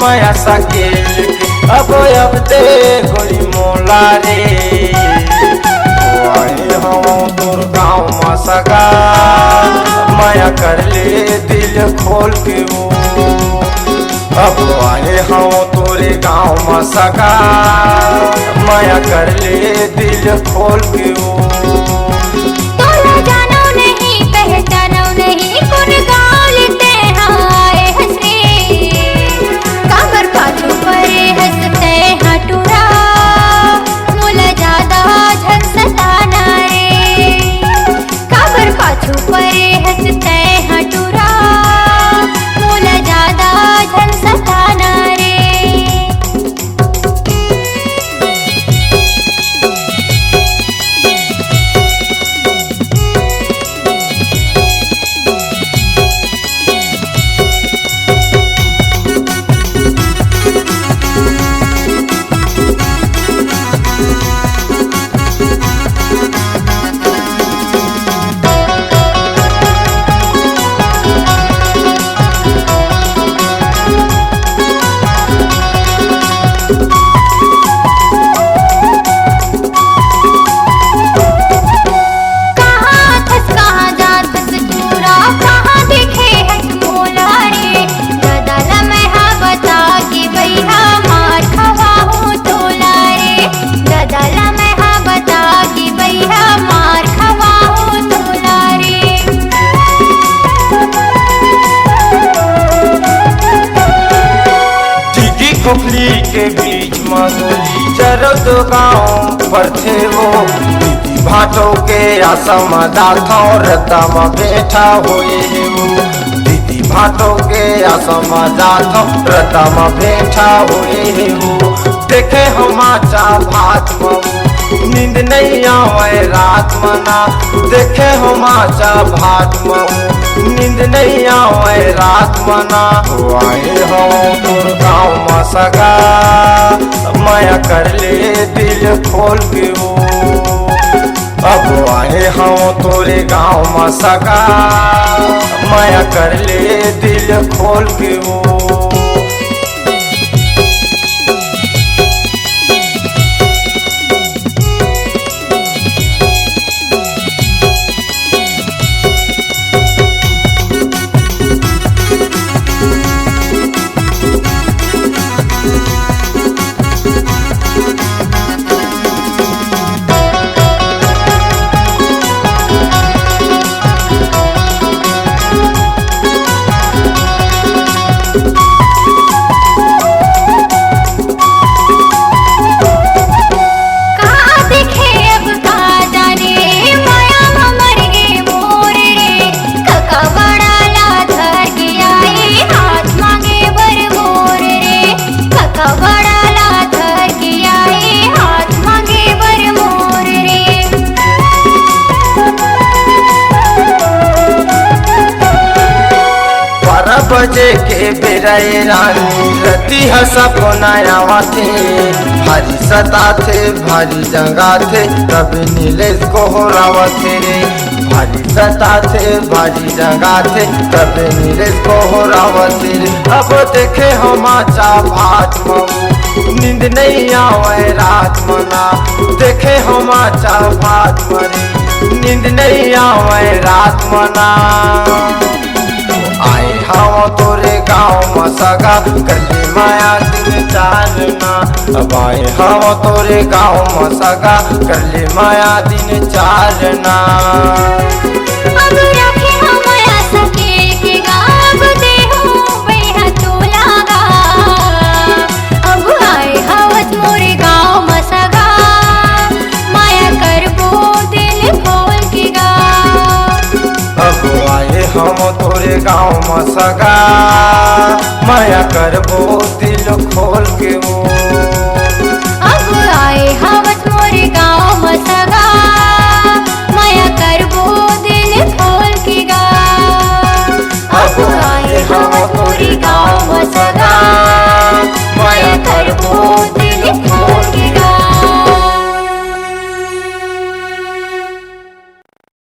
माया सकेल के अब दे गोरी मोला रे आए हम तोर गाँव में सगा माया कर ले दिल खोल के वो अब आए हम तोरे गाँव में सगा माया कर ले दिल खोल के वो तोला जानो नहीं पहचानो नहीं कौन गाँव लेते आए हंसरे काबर पाछू परे हंसते हटूरा मोला ज्यादा झन सताना रे काबर पाछू परे हंसते हटूरा मोला ज्यादा झन सताना रे खुफली के बीच में गोली चरत गाँव पर थे वो दीदी भाटो के आसम दाथा रता में बैठा हुए वो दीदी भाटो के आसम दाथा रता में बैठा हुए वो देखे हमारा भात में नींद नहीं आवे रात मना देखे हमारा भात में नींद नहीं आवे रात मना आए हो तोर गाँव में सगा माया कर ले दिल खोल के वो अब आए हम तोरे गाँव में सगा माया कर ले दिल खोल के वो बजे के बेराए रानी रती हसा को नया थे भारी सता थे भारी जंगा थे कभी नीलेश को हो रावा थे रे भारी सता थे भारी जंगा थे कभी नीलेश को हो रावा थे रे अब देखे हमारा भात मऊ नींद नहीं आवे रात मना देखे हमारा भात मरे नींद नहीं आवे रात मना आए हम तोरे गाँव में सगा कर ले माया दिन चारना अब आए हम तोरे गाँव में सगा कर ले माया दिन चारना अब रखे हम माया सकेल के गाँव दे हो बैहा तोला गा अब आए हवत मोरे गाँव में सगा माया करबो दिल खोल के गा अब आए हम तोरे गाँव में सगा माया करबो